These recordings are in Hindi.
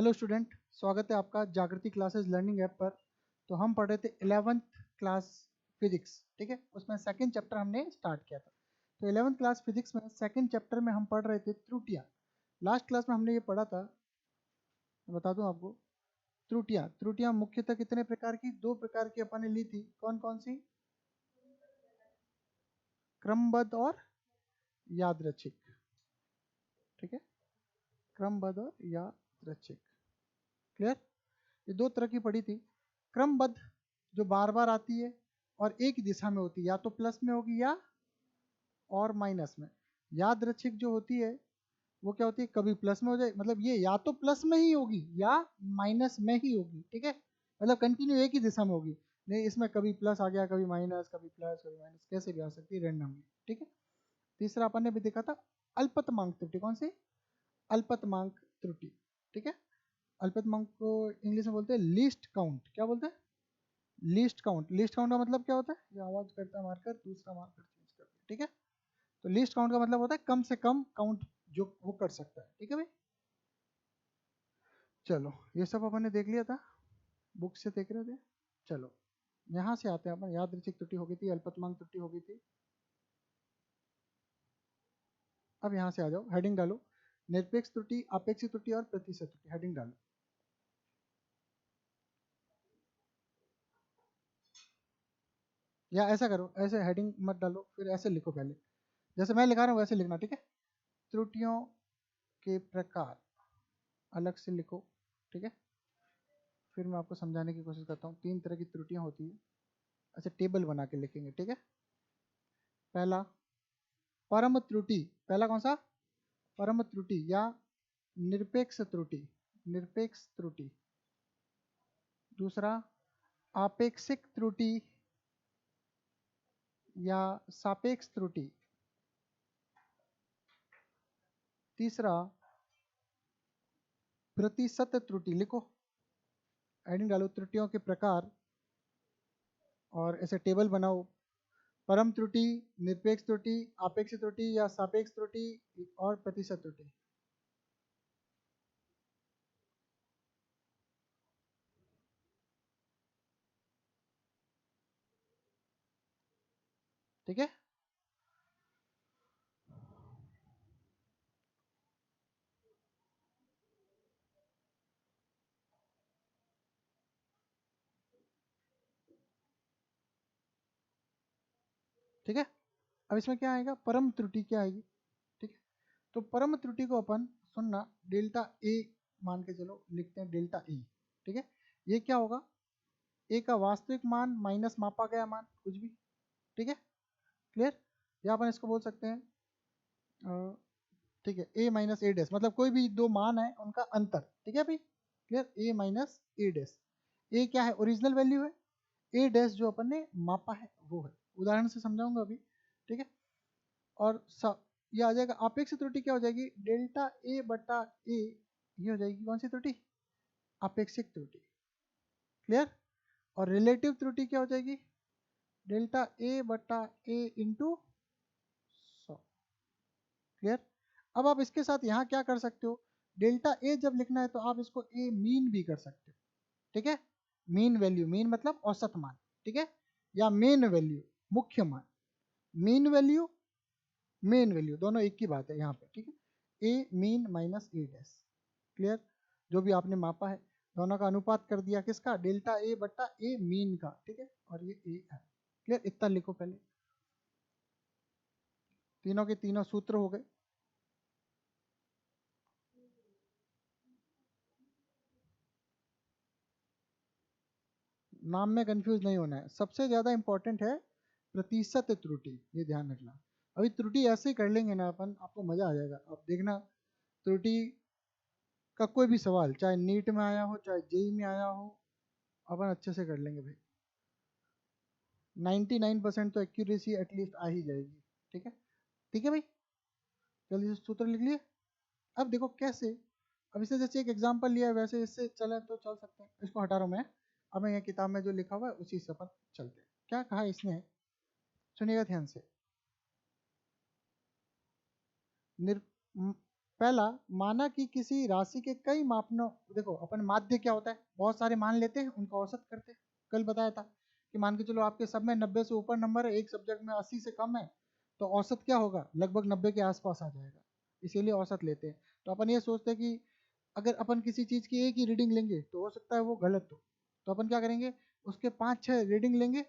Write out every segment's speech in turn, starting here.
हेलो स्टूडेंट, स्वागत है आपका जागृति क्लासेस लर्निंग ऐप पर। तो हम पढ़ रहे थे 11th क्लास फिजिक्स, ठीक है। उसमें सेकंड चैप्टर हमने स्टार्ट किया था। तो 11th क्लास फिजिक्स में सेकंड चैप्टर में हम पढ़ रहे थे त्रुटियाँ। लास्ट क्लास में हमने ये पढ़ा था, बता दूं आपको। त्रुटियाँ मुख्यतः कितने प्रकार की? दो प्रकार की अपन ने ली थी। कौन कौन सी? क्रमबद्ध और यादृच्छिक, ठीक है। क्रमबद्ध और यादृच्छिक, क्लियर। ये दो तरह की पढ़ी थी। क्रमबद्ध जो बार बार आती है और एक ही दिशा में होती है, या तो प्लस में होगी या और माइनस में। यादृच्छिक जो होती है वो क्या होती है? कभी प्लस में हो जाए, मतलब ये या तो प्लस में ही होगी या माइनस में ही होगी, ठीक है। मतलब कंटिन्यू एक ही दिशा में होगी। नहीं, इसमें कभी प्लस आ गया, कभी माइनस, कभी प्लस, कभी माइनस, कैसे भी आ सकती है, रेंडमली, ठीक है। तीसरा अपन ने भी देखा था अल्पतमांक त्रुटि। कौन सी? अल्पतमांक त्रुटि, ठीक है। अल्पतमांक को इंग्लिश में बोलते हैं लीस्ट काउंट। क्या बोलते हैं? Least count. लीस्ट काउंट का मतलब क्या होता है? ये आवाज करता है मार्कर, दूसरा मार्कर चेंज कर दिया, ठीक है। तो लीस्ट काउंट का मतलब होता है कम से कम काउंट जो वो कर सकता है, ठीक है भाई। चलो, ये सब अपन ने देख लिया था, बुक से देख रहे थे। चलो यहाँ से आते हैं अपन। यादृच्छिक त्रुटि हो गई थी, अल्पतमांक त्रुटि हो गई थी। अब यहाँ से आ जाओ, हेडिंग डालो, निरपेक्ष त्रुटि, आपेक्षिक त्रुटि और प्रतिशत त्रुटि। हेडिंग डालो। या ऐसा करो, ऐसे हेडिंग मत डालो, फिर ऐसे लिखो पहले, जैसे मैं लिखा रहा हूँ वैसे लिखना, ठीक है। त्रुटियों के प्रकार अलग से लिखो, ठीक है। फिर मैं आपको समझाने की कोशिश करता हूँ। तीन तरह की त्रुटियां होती है। अच्छा, टेबल बना के लिखेंगे, ठीक है। पहला परम त्रुटि। पहला कौन सा? परम त्रुटि या निरपेक्ष त्रुटि, निरपेक्ष त्रुटि। दूसरा आपेक्षिक त्रुटि या सापेक्ष त्रुटि। तीसरा प्रतिशत त्रुटि। लिखो, हेडिंग डालो, त्रुटियों के प्रकार, और ऐसे टेबल बनाओ। परम त्रुटि, निरपेक्ष त्रुटि, आपेक्षिक त्रुटि या सापेक्ष त्रुटि और प्रतिशत त्रुटि। ठीक है। ठीक है। अब इसमें क्या आएगा? परम त्रुटि क्या आएगी, ठीक है। तो परम त्रुटि को अपन सुनना, डेल्टा ए मान के चलो, लिखते हैं डेल्टा ए, ठीक है। ये क्या होगा? ए का वास्तविक मान माइनस मापा गया मान, कुछ भी, ठीक है, क्लियर। या अपन इसको बोल सकते हैं, ठीक है, ए माइनस ए डैश, मतलब कोई भी दो मान है उनका अंतर, ठीक है भाई, क्लियर। ए माइनस ए डैश। ए क्या है? ओरिजिनल वैल्यू है। ए डैश जो अपन ने मापा है वो है। उदाहरण से समझाऊंगा अभी, ठीक है। और ये आ जाएगा आपेक्षिक त्रुटि। क्या हो जाएगी? डेल्टा ए बटा ए, ये हो जाएगी कौन सी त्रुटि? आपेक्षिक त्रुटि, क्लियर। और रिलेटिव त्रुटि क्या हो जाएगी? डेल्टा ए बटा ए इंटू 100, क्लियर। अब आप इसके साथ यहाँ क्या कर सकते हो? डेल्टा ए जब लिखना है तो आप इसको ए मीन भी कर सकते हो, ठीक है। मीन वैल्यू, मीन मतलब औसत मान, ठीक है, या मेन वैल्यू, मुख्य मान। मीन वैल्यू, मेन वैल्यू दोनों एक ही बात है यहाँ पे, ठीक है। ए मीन माइनस ए डैश, क्लियर। जो भी आपने मापा है दोनों का अनुपात कर दिया किसका? डेल्टा ए बटा ए मीन का, ठीक है। और ये ए है, क्लियर। इतना लिखो पहले, तीनों के तीनों सूत्र हो गए। नाम में कंफ्यूज नहीं होना है। सबसे ज्यादा इंपॉर्टेंट है प्रतिशत त्रुटि, ये ध्यान रखना। अभी त्रुटि ऐसे ही कर लेंगे ना अपन, आपको मजा आ जाएगा। अब देखना, त्रुटि का कोई भी सवाल, चाहे नीट में आया हो चाहे जेई में आया हो, अपन अच्छे से कर लेंगे भाई। 99% तो एक्यूरेसी एटलीस्ट आ ही जाएगी, ठीक है। ठीक है भाई, जल्दी से सूत्र लिख लिए। अब देखो कैसे। अब इसे जैसे एक एग्जांपल लिया है वैसे इससे चले तो चल सकते हैं। इसको हटा रहा हूँ मैं। अब मैं ये किताब में जो लिखा हुआ है उसी से अपन चलते हैं। क्या कहा इसने, सुनिएगा ध्यान से। निर पहला, माना कि किसी राशि के कई मापनों, देखो अपन माध्य क्या होता है, बहुत सारे मान लेते हैं उनका औसत करते हैं। कल बताया था कि मान के चलो आपके सब में 90 से ऊपर नंबर है, एक सब्जेक्ट में 80 से कम है, तो औसत क्या होगा, लगभग 90 के आसपास आ जाएगा, इसीलिए औसत लेते हैं। तो अपन ये सोचते हैं कि अगर अपन किसी चीज़ की एक ही रीडिंग लेंगे तो हो सकता है वो गलत हो, तो अपन क्या करेंगे, उसके 5-6 रीडिंग लेंगे,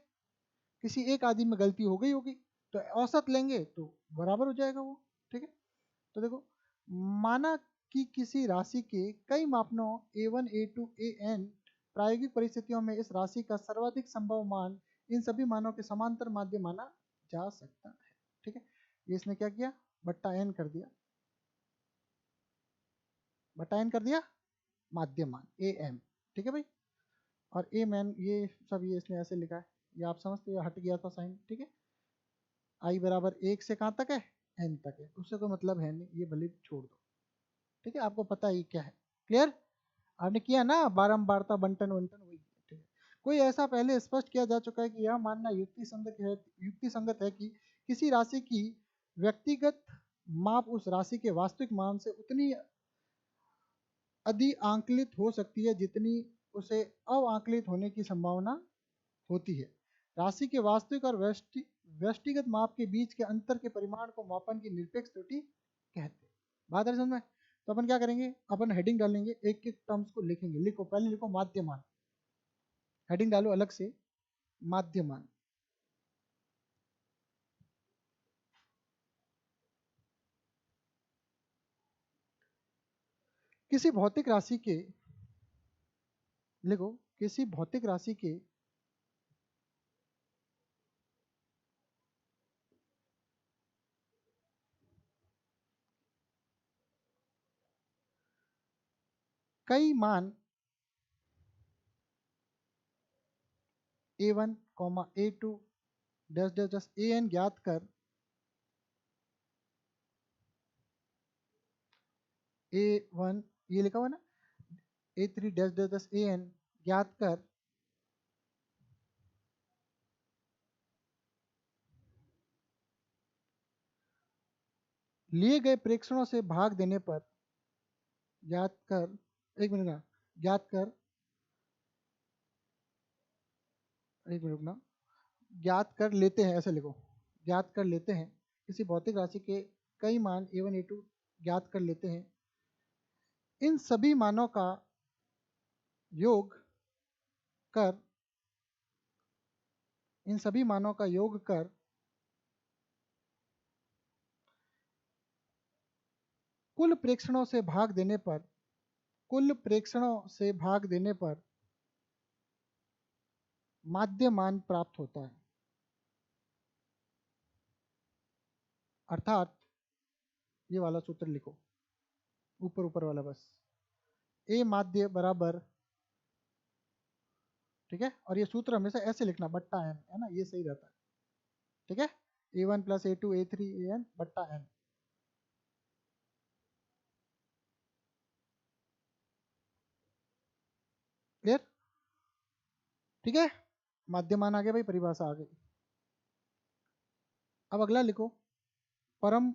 किसी एक आदि में गलती हो गई होगी तो औसत लेंगे तो बराबर हो जाएगा वो। ठीक है, तो देखो, माना कि किसी राशि के कई मापनों a1 a2 an, प्रायोगिक परिस्थितियों में इस राशि का सर्वाधिक संभव मान इन सभी मानों के समांतर माध्य माना जा सकता है। ठीक है, ये इसने क्या किया, बट्टा n कर दिया, बट्टा n कर दिया, माध्य मान am। ठीक है भाई, और ए मैन ये सब ये इसने ऐसे लिखा है, ये आप समझते हो, हट गया था साइन। ठीक है, आई बराबर 1 से कहाँ तक है, n तक है, उससे कोई मतलब है नहीं, ये भले छोड़ दो। ठीक है, आपको पता ही क्या है, क्लियर, आपने किया ना बारंबारता बंटन वंटन वही। ठीक है, कोई ऐसा पहले स्पष्ट किया जा चुका है कि यह मानना युक्ति संगत है कि किसी राशि की व्यक्तिगत माप उस राशि के वास्तविक मान से उतनी अधिक आंकलित हो सकती है जितनी उसे अवांकलित होने की संभावना होती है। राशि के वास्तविक और व्यष्टिगत माप के बीच के अंतर के परिमाण को मापन की निरपेक्ष त्रुटि कहते हैं। बात है समझ में? तो अपन क्या करेंगे, अपन हेडिंग डालेंगे, एक एक टर्म्स को लिखेंगे। लिखो, पहले लिखो माध्यमान, हेडिंग डालो अलग से, माध्यमान। किसी भौतिक राशि के, लिखो, किसी भौतिक राशि के कई मान a1, a2 dash dash dash an ज्ञात कर a1 ये लिखा हुआ ना, a3 dash dash dash an ज्ञात कर लिए गए प्रेक्षणों से भाग देने पर, ज्ञात कर, एक मिनट ना, ज्ञात कर, एक मिनट ना, ज्ञात कर लेते हैं, ऐसे लिखो, ज्ञात कर लेते हैं, किसी भौतिक राशि के कई मान a1 a2 ज्ञात कर लेते हैं, इन सभी मानों का योग कर, इन सभी मानों का योग कर कुल प्रेक्षणों से भाग देने पर, कुल प्रेक्षणों से भाग देने पर माध्य मान प्राप्त होता है। अर्थात ये वाला सूत्र लिखो, ऊपर ऊपर वाला बस, ए माध्य बराबर, ठीक है, और ये सूत्र हमेशा ऐसे लिखना, बट्टा एन, है ना, ये सही रहता है। ठीक है, a1 plus a2 a3 an बट्टा n। क्लियर? ठीक है, माध्यमान आ गया भाई, परिभाषा आ गई। अब अगला लिखो, परम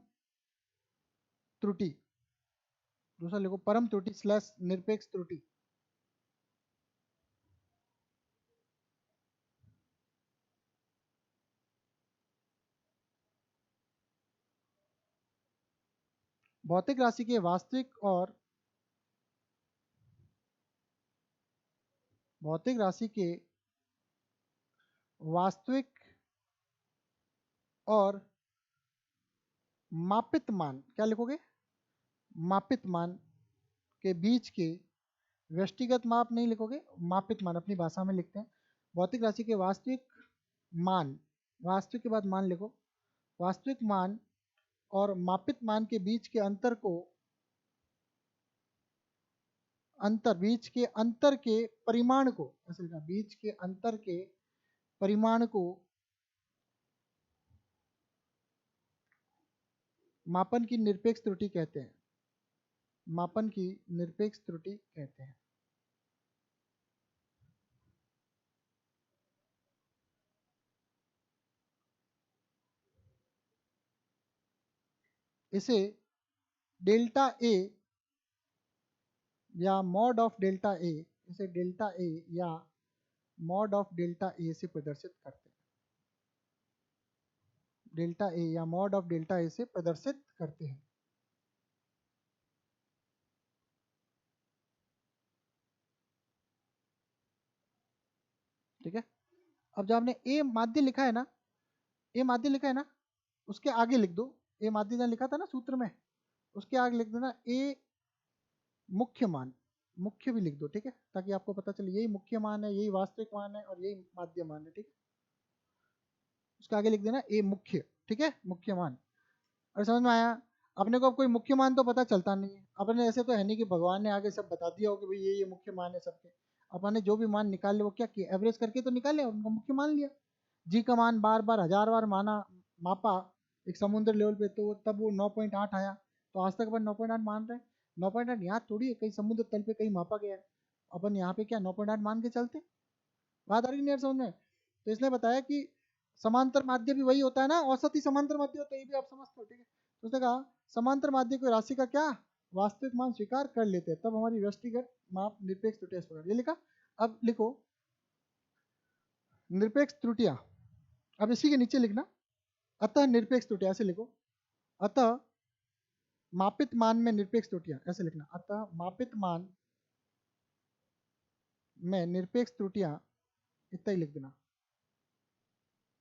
त्रुटि, दूसरा लिखो परम त्रुटि स्लैश निरपेक्ष त्रुटि। भौतिक राशि के वास्तविक और भौतिक राशि के वास्तविक और मापित मान, क्या लिखोगे, मापित मान के बीच के, व्यष्टिगत माप नहीं लिखोगे, मापित मान अपनी भाषा में लिखते हैं। भौतिक राशि के वास्तविक मान, वास्तविक के बाद मान लिखो, वास्तविक मान और मापित मान के बीच के अंतर को, बीच के अंतर के परिमाण को, ऐसे लिखा, बीच के अंतर के परिमाण को मापन की निरपेक्ष त्रुटि कहते हैं, मापन की निरपेक्ष त्रुटि कहते हैं। इसे डेल्टा ए या मॉड ऑफ डेल्टा ए, इसे डेल्टा ए या मॉड ऑफ डेल्टा ए से प्रदर्शित करते हैं। डेल्टा ए या मॉड ऑफ डेल्टा ए से प्रदर्शित करते हैं। ठीक है, अब जब आपने ए माध्य लिखा है ना, ए माध्य लिखा है ना, उसके आगे लिख दो, ए माध्य जहाँ लिखा था ना सूत्र में, उसके आगे लिख देना ए मुख्य मान, मुख्य भी लिख दो, ठीक है, ताकि आपको पता चले यही मुख्य मान है, यही वास्तविक मान है और यही माध्य मान है। ठीक है, उसके आगे लिख देना ए मुख्य, ठीक है, मुख्य मान। और समझ में आया? अपने को अब कोई मुख्य मान तो पता चलता नहीं है, अपने ऐसे तो है नहीं कि भगवान ने आगे सब बता दिया हो कि भाई ये मुख्य मान है सबके। अपन ने जो भी मान निकाल लिया वो क्या किया, एवरेज करके तो निकाले और उनको मुख्य मान लिया। जी का मान बार बार 1000 बार माना, मापा एक समुद्र लेवल पे, तो तब वो 9.8 आया। तो आज तक अपन 9.8 मान रहे हैं। 9.8 यहाँ थोड़ी है कहीं समुद्र तल पे कहीं मापा गया है, अपन यहाँ पे क्या 9.8 मान के चलते। बात आ रही नहीं समझ में? तो इसने बताया कि समांतर माध्य भी वही होता है ना, औसत ही समांतर माध्य होता है, ये भी आप समझते हो। ठीक है, तो उसने कहा समांतर माध्य को राशि का क्या वास्तविक मान स्वीकार कर लेते हैं, तब हमारी व्यष्टिगत माप निरपेक्ष त्रुटियां इस प्रकार। ये लिखा। अब लिखो निरपेक्ष त्रुटियां, अब इसी के नीचे लिखना अतः निरपेक्ष त्रुटियां, ऐसे लिखो अतः मापित मान में निरपेक्ष त्रुटियां, ऐसे लिखना अतः मापित मान में निरपेक्ष त्रुटियां, इतना ही लिख देना।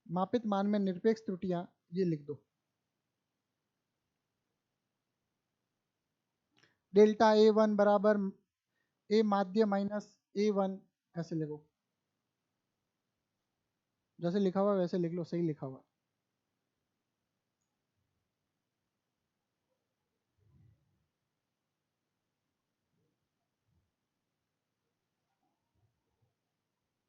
मापित मान में निरपेक्ष त्रुटियां ये लिख दो, डेल्टा A1 बराबर ए माध्य माइनस A1, ऐसे लिखो, जैसे लिखा हुआ वैसे लिख लो, सही लिखा हुआ।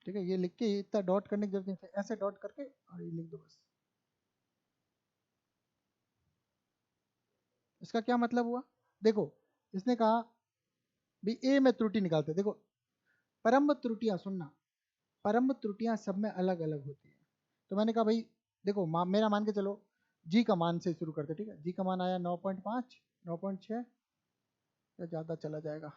ठीक है, ये लिख के इतना डॉट करने की जरूरत नहीं है, ऐसे डॉट करके और ये लिख दो बस। इसका क्या मतलब हुआ? देखो इसने कहा भी ए में त्रुटि निकालते, देखो परम त्रुटियां, सुनना, परम त्रुटियां सब में अलग अलग होती है। तो मैंने कहा भाई देखो मेरा मान के चलो जी का मान से शुरू करते। ठीक है, जी का मान आया 9.5, 9.6 या ज़्यादा चला जाएगा,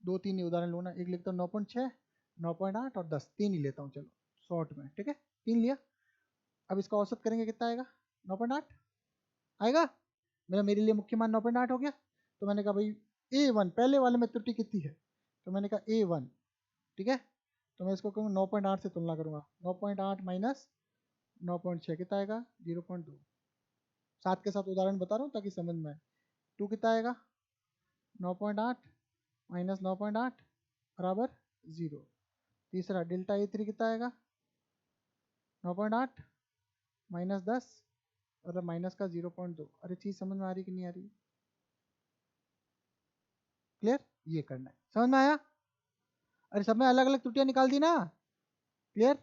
दो तीन ही उदाहरण लो ना, एक लिखता हूँ 9.6, 9.8 और 10, तीन ही लेता हूँ चलो शॉर्ट में। ठीक है, तीन लिया। अब इसका औसत करेंगे, कितना आएगा? 9.8 आएगा। मेरे लिए मुख्य मान 9.8 हो गया। तो मैंने कहा भाई A1 पहले वाले में त्रुटि कितनी है, तो मैंने कहा A1। ठीक है, तो मैं इसको कहूँगा 9.8 से तुलना करूँगा, 9.8 माइनस 9.6 कितना आएगा? 0.2। साथ के साथ उदाहरण बता रहा हूँ ताकि समझ में आए। 2 कितना आएगा? 9.8 माइनस 9.8 बराबर 0। तीसरा डेल्टा A3 कितना आएगा? 9.8 माइनस 10 और माइनस का 0.2। अरे चीज़ समझ में आ रही कि नहीं आ रही? क्लियर? ये करना है, समझ में आया? अरे सब में अलग अलग त्रुटियां निकाल दी ना, क्लियर?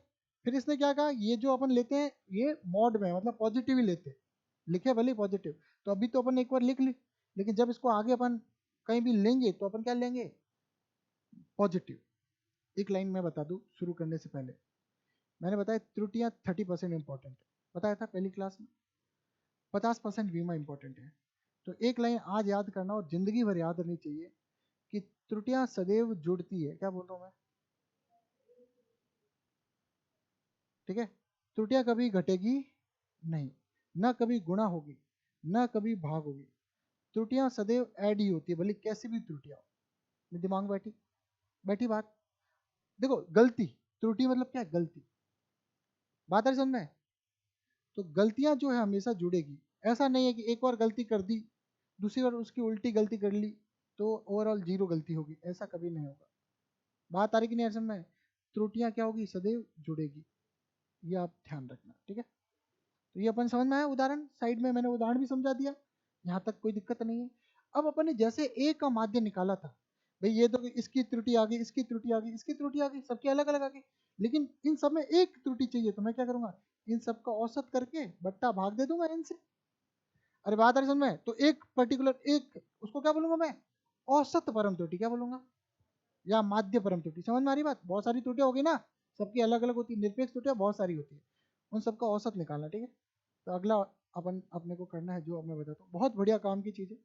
फिर इसने क्या कहा, ये जो अपन लेते हैं ये मॉड में मतलब पॉजिटिव ही लेते हैं, लिखे भले पॉजिटिव। तो अभी तो अपन एक बार लिख ली, लेकिन जब इसको आगे अपन कहीं भी लेंगे तो अपन क्या लेंगे? पॉजिटिव। एक लाइन में बता दूं शुरू करने से पहले, मैंने बताया त्रुटियां 30% इंपॉर्टेंट है, बताया था पहली क्लास में, 50% बीमा इंपॉर्टेंट है। तो एक लाइन आज याद करना और जिंदगी भर याद रहनी चाहिए कि त्रुटियां सदैव जुड़ती है। क्या बोल रहा हूँ मैं? ठीक है, त्रुटियां कभी घटेगी नहीं, ना कभी गुणा होगी, ना कभी भाग होगी। त्रुटियां सदैव ऐड ही होती है, भले कैसी भी त्रुटियां हो। दिमाग में बैठी बैठी बात। देखो गलती, त्रुटि मतलब क्या है? गलती। बात है समझ में? तो गलतियां जो है हमेशा जुड़ेगी। ऐसा नहीं है कि एक बार गलती कर दी, दूसरी बार उसकी उल्टी गलती कर ली तो ओवरऑल जीरो गलती होगी, ऐसा कभी नहीं होगा। बात आ रही कि नहीं समझ में? त्रुटियां क्या होगी? सदैव जुड़ेगी, ये आप ध्यान रखना। ठीक है, तो ये अपन समझ में आया। उदाहरण साइड में मैंने उदाहरण भी समझा दिया, यहाँ तक कोई दिक्कत नहीं है। अब अपन ने जैसे ए का माध्य निकाला था, भाई ये तो इसकी त्रुटि आ गई, इसकी त्रुटि आ गई, इसकी त्रुटि आ गई, सबकी अलग अलग आ गई, लेकिन इन सब में एक त्रुटि चाहिए, तो मैं क्या करूंगा? इन सब का औसत करके बट्टा भाग दे दूंगा इनसे। अरे बात आ रही समझ में? तो एक पर्टिकुलर एक उसको क्या बोलूंगा मैं? औसत परम त्रुटि क्या बोलूंगा, या माध्य परम त्रुटि। समझ में आ रही बात? बहुत सारी त्रुटियां होगी ना, सबकी अलग अलग होती है, निरपेक्ष त्रुटियां बहुत सारी होती है, उन सबका औसत निकालना। ठीक है, तो अगला अपन अपने को करना है जो अब मैं बताता हूँ, बहुत बढ़िया काम की चीज़ है।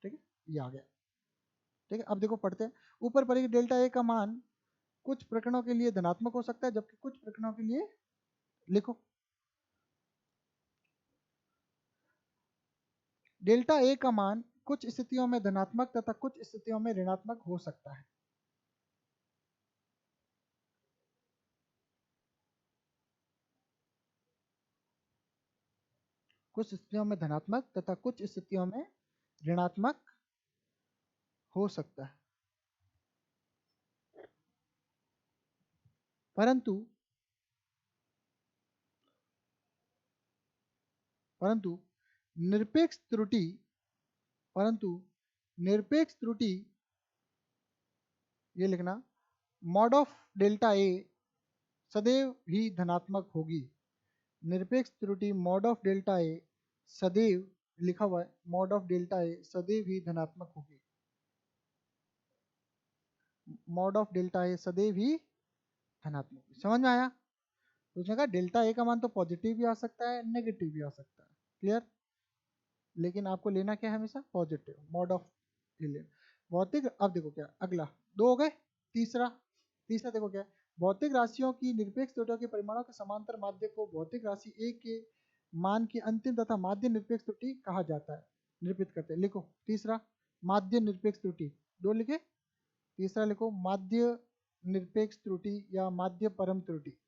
ठीक है, ये आ गया। ठीक है, अब देखो पढ़ते हैं। ऊपर पढ़ेगी डेल्टा ए का मान कुछ प्रकरणों के लिए धनात्मक हो सकता है जबकि कुछ प्रकरणों के लिए, लिखो डेल्टा ए का मान कुछ स्थितियों में धनात्मक तथा कुछ स्थितियों में ऋणात्मक हो सकता है। कुछ स्थितियों में धनात्मक तथा कुछ स्थितियों में ऋणात्मक हो सकता है। परंतु परंतु निरपेक्ष त्रुटि परंतु निरपेक्ष त्रुटि, ये लिखना, मॉड ऑफ डेल्टा ए सदैव ही धनात्मक होगी। निरपेक्ष त्रुटि मॉड ऑफ डेल्टा ए सदैव, लिखा हुआ है, मॉड ऑफ डेल्टा ए सदैव ही धनात्मक होगी। मॉड ऑफ डेल्टा ए सदैव ही धनात्मक। समझ में आया? तो उसने कहा डेल्टा ए का मान तो पॉजिटिव भी आ सकता है, नेगेटिव भी आ सकता है। क्लियर? लेकिन आपको लेना क्या है हमेशा? पॉजिटिव। मॉड ऑफ भौतिक, अब देखो क्या अगला, दो हो गए। तीसरा तीसरा देखो क्या है, भौतिक राशियों की निरपेक्ष त्रुटियों के परिमाणों के समांतर माध्य को भौतिक राशि ए के मान की अंतिम तथा माध्य निरपेक्ष त्रुटि कहा जाता है। निरूपित करते हैं, लिखो तीसरा, माध्य निरपेक्ष त्रुटि। दो लिखे, तीसरा लिखो माध्य निरपेक्ष त्रुटि या माध्य परम त्रुटि।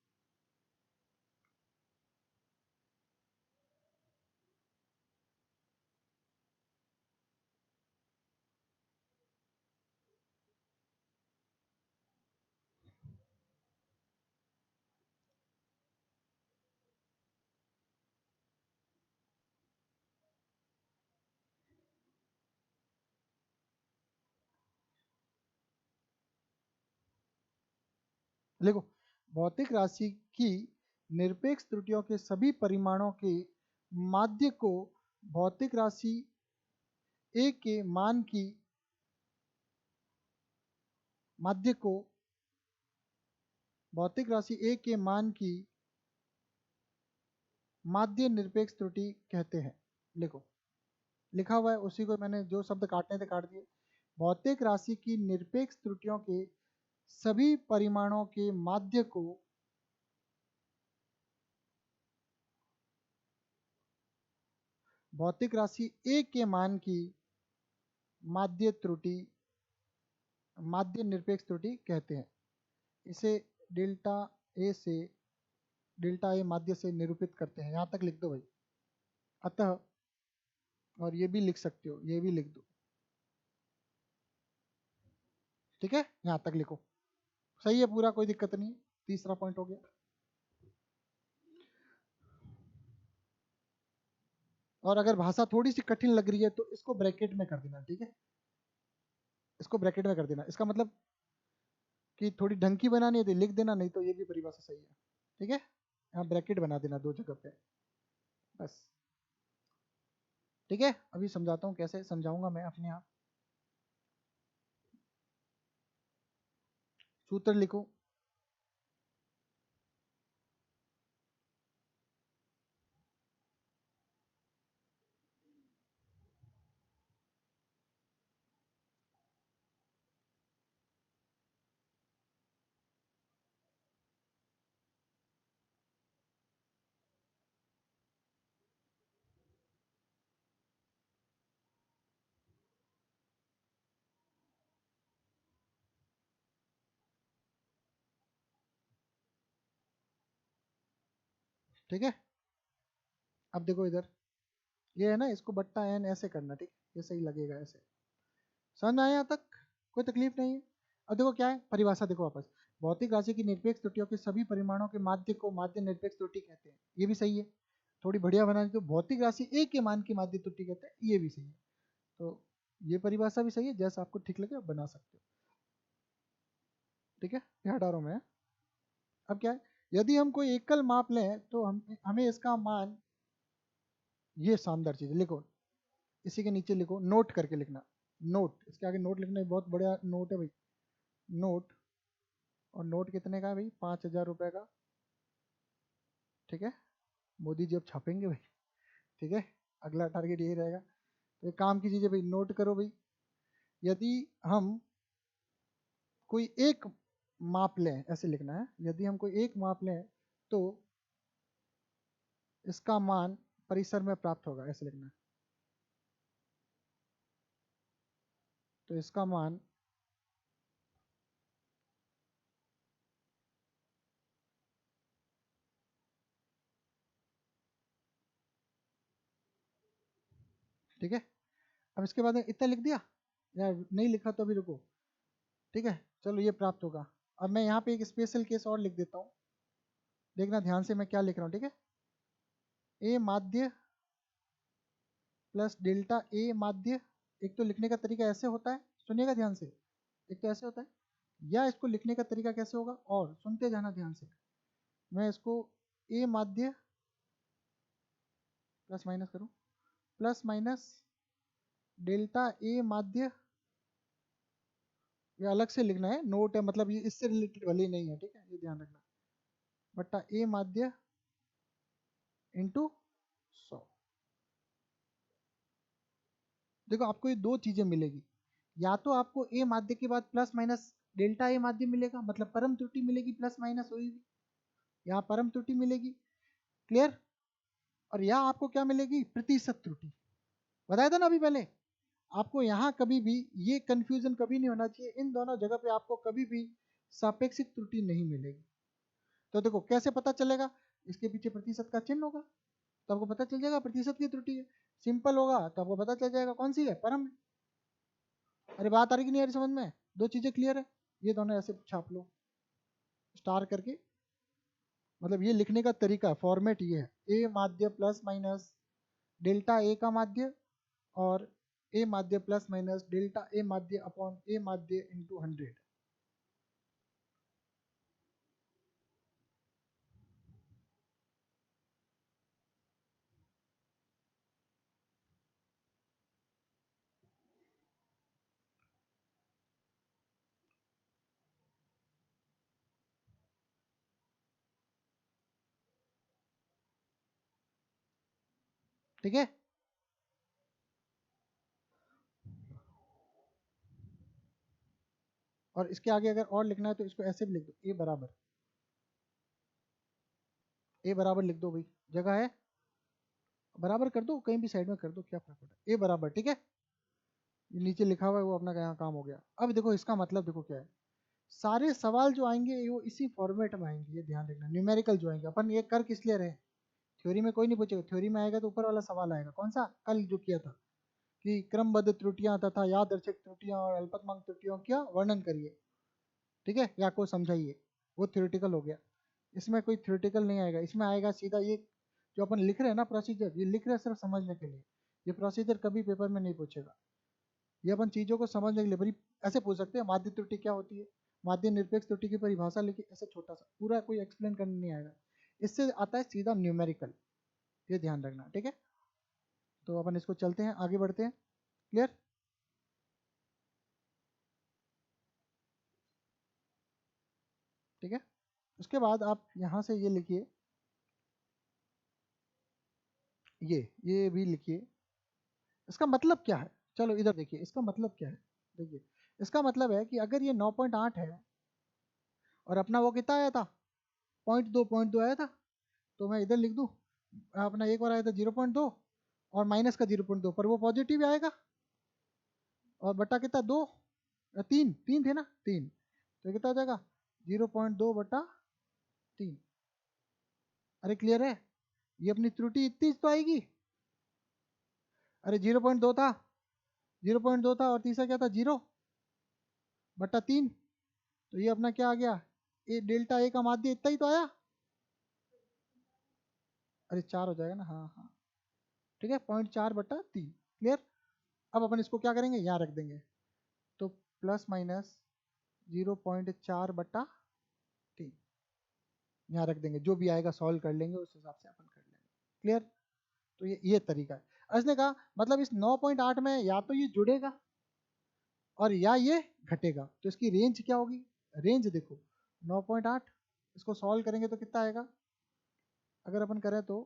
लिखो भौतिक राशि की निरपेक्ष त्रुटियों के सभी परिमाणों के माध्य को भौतिक राशि ए के मान की माध्य को भौतिक राशि ए के मान की माध्य निरपेक्ष त्रुटि कहते हैं। लिखो, लिखा हुआ है, उसी को मैंने जो शब्द काटने थे काट दिए। भौतिक राशि की निरपेक्ष त्रुटियों के सभी परिमाणों के माध्य को भौतिक राशि ए के मान की माध्य त्रुटि, माध्य निरपेक्ष त्रुटि कहते हैं। इसे डेल्टा ए से, डेल्टा ए माध्य से निरूपित करते हैं। यहां तक लिख दो भाई। अतः, और ये भी लिख सकते हो, ये भी लिख दो, ठीक है, यहां तक लिखो, सही है पूरा, कोई दिक्कत नहीं। तीसरा पॉइंट हो गया। और अगर भाषा थोड़ी सी कठिन लग रही है तो इसको ब्रैकेट में कर देना, ठीक है, इसको ब्रैकेट में कर देना। इसका मतलब कि थोड़ी ढंग की बनानी है तो लिख देना, नहीं तो ये भी परिभाषा सही है, ठीक है। यहाँ ब्रैकेट बना देना दो जगह पे, बस, ठीक है। अभी समझाता हूँ, कैसे समझाऊंगा मैं अपने आप। सूत्र लिखो, ठीक है। अब देखो इधर, ये है ना, इसको बट्टा एन ऐसे करना, ठीक, ये सही लगेगा ऐसे। समझ में आया यहाँ तक? कोई तकलीफ नहीं है। अब देखो क्या है परिभाषा, देखो वापस, भौतिक राशि की निरपेक्ष त्रुटियों के सभी परिमाणों के माध्य को माध्य निरपेक्ष त्रुटि कहते हैं। ये भी सही है, थोड़ी बढ़िया बना दी तो भौतिक राशि ए के मान की माध्य त्रुटि कहते हैं, ये भी सही है। तो ये परिभाषा भी सही है, जैसा आपको ठीक लगे आप बना सकते हो, ठीक है, ये हटा रहा हूं मैं। अब क्या है, यदि हम कोई एकल माप लें तो हमें इसका मान, ये शानदार चीज लिखो, इसी के नीचे लिखो, नोट करके लिखना, नोट, इसके आगे नोट लिखना, बहुत बढ़िया नोट है भाई, नोट। और नोट कितने का है भाई? 5,000 रुपए का, ठीक है। मोदी जी अब छापेंगे भाई, ठीक है, अगला टारगेट यही रहेगा। एक काम की चीज़ें भाई नोट करो भाई, यदि हम कोई एक माप लें, ऐसे लिखना है, यदि हम कोई एक माप लें तो इसका मान परिसर में प्राप्त होगा, ऐसे लिखना है। तो इसका मान ठीक है। अब इसके बाद इतना लिख दिया या नहीं लिखा तो अभी रुको, ठीक है। चलो ये प्राप्त होगा। अब मैं यहाँ पे एक स्पेशल केस और लिख देता हूँ, देखना ध्यान से मैं क्या लिख रहा हूँ, ठीक है। ए माध्य प्लस डेल्टा ए माध्य, एक तो लिखने का तरीका ऐसे होता है, सुनिएगा ध्यान से, एक तो ऐसे होता है, या इसको लिखने का तरीका कैसे होगा, और सुनते जाना ध्यान से। मैं इसको ए माध्य प्लस माइनस करूँ, प्लस माइनस डेल्टा ए माध्य, ये अलग से लिखना है, नोट है, मतलब ये इससे रिलेटेड वाली नहीं है, ठीक है, ये ध्यान रखना, बट्टा ए माध्य इंटू 100। देखो आपको ये दो चीजें मिलेगी, या तो आपको ए माध्य के बाद प्लस माइनस डेल्टा ए माध्य मिलेगा, मतलब परम त्रुटि मिलेगी प्लस माइनस हुई हुई, यहाँ परम त्रुटि मिलेगी, क्लियर। और या आपको क्या मिलेगी, प्रतिशत त्रुटि, बताया था ना अभी पहले। आपको यहाँ कभी भी ये कंफ्यूजन कभी नहीं होना चाहिए, इन दोनों जगह पे आपको कभी भी सापेक्षिक त्रुटि नहीं मिलेगी। तो देखो कैसे पता चलेगा, इसके पीछे प्रतिशत का चिन्ह होगा, तो आपको पता चल जाएगा प्रतिशत की त्रुटि है। सिंपल होगा तो आपको पता चल जाएगा कौन सी है, परम है। अरे बात आ रही कि नहीं आ रही समझ में, दो चीजें क्लियर है, ये दोनों ऐसे छाप लो स्टार करके, मतलब ये लिखने का तरीका, फॉर्मेट ये है, ए माध्य प्लस माइनस डेल्टा ए का माध्य, और ए माध्य प्लस माइनस डेल्टा ए माध्य अपॉन ए माध्य इंटू 100। ठीक है, और इसके आगे अगर और लिखना है तो इसको ऐसे भी लिख दो, ए बराबर लिख दो भाई, जगह है, बराबर कर दो, कहीं भी साइड में कर दो, क्या फर्क पड़ता है, ए बराबर, ठीक है। ये नीचे लिखा हुआ है वो अपना यहाँ काम हो गया। अब देखो इसका मतलब देखो क्या है, सारे सवाल जो आएंगे वो इसी फॉर्मेट में आएंगे, ये ध्यान रखना, न्यूमेरिकल जो आएंगे, अपन ये कर किस लिए रहे, थ्योरी में कोई नहीं पूछेगा, थ्योरी में आएगा तो ऊपर वाला सवाल आएगा, कौन सा, कल जो किया था कि क्रमबद्ध त्रुटियां तथा यादर्शक त्रुटियां और अल्पतमांक त्रुटियों का वर्णन करिए, ठीक है, या को समझाइए, वो थ्योरेटिकल हो गया। इसमें कोई थ्योरेटिकल नहीं आएगा, इसमें आएगा सीधा ये जो अपन लिख रहे हैं ना प्रोसीजर, ये लिख रहे हैं सिर्फ समझने के लिए, ये प्रोसीजर कभी पेपर में नहीं पूछेगा, ये अपन चीज़ों को समझने के लिए बड़ी ऐसे पूछ सकते हैं, माध्य त्रुटि क्या होती है, माध्य निरपेक्ष त्रुटि की परिभाषा लिखी, ऐसे छोटा सा पूरा कोई एक्सप्लेन करने नहीं आएगा, इससे आता है सीधा न्यूमेरिकल, ये ध्यान रखना, ठीक है। तो अपन इसको चलते हैं, आगे बढ़ते हैं, क्लियर। ठीक है, उसके बाद आप यहाँ से ये लिखिए, ये भी लिखिए, इसका मतलब क्या है, चलो इधर देखिए, इसका मतलब क्या है, देखिए इसका मतलब है कि अगर ये 9.8 है और अपना वो कितना आया था, पॉइंट दो आया था, तो मैं इधर लिख दूँ, अपना एक बार आया था 0.2 और माइनस का 0.2, पर वो पॉजिटिव आएगा, और बटा कितना, 2, 3 3 थे ना, 3, तो कितना हो जाएगा, 0.2/3। अरे क्लियर है, ये अपनी त्रुटि इतनी तो आएगी, अरे 0.2 था, 0.2 था, और तीसरा क्या था, 0/3, तो ये अपना क्या आ गया, ए डेल्टा ए का माध्य इतना ही तो आया, अरे 4 हो जाएगा ना, हाँ हाँ, ठीक है, 0.4/3, क्लियर। अब अपन इसको क्या करेंगे, यहाँ रख देंगे, तो प्लस माइनस 0.4/3 यहाँ रख देंगे, जो भी आएगा सॉल्व कर लेंगे, उस हिसाब से अपन कर लेंगे, क्लियर। तो ये तरीका है। उसने कहा मतलब इस 9.8 में या तो ये जुड़ेगा और या ये घटेगा, तो इसकी रेंज क्या होगी, रेंज देखो 9.8, इसको सॉल्व करेंगे तो कितना आएगा, अगर अपन करें तो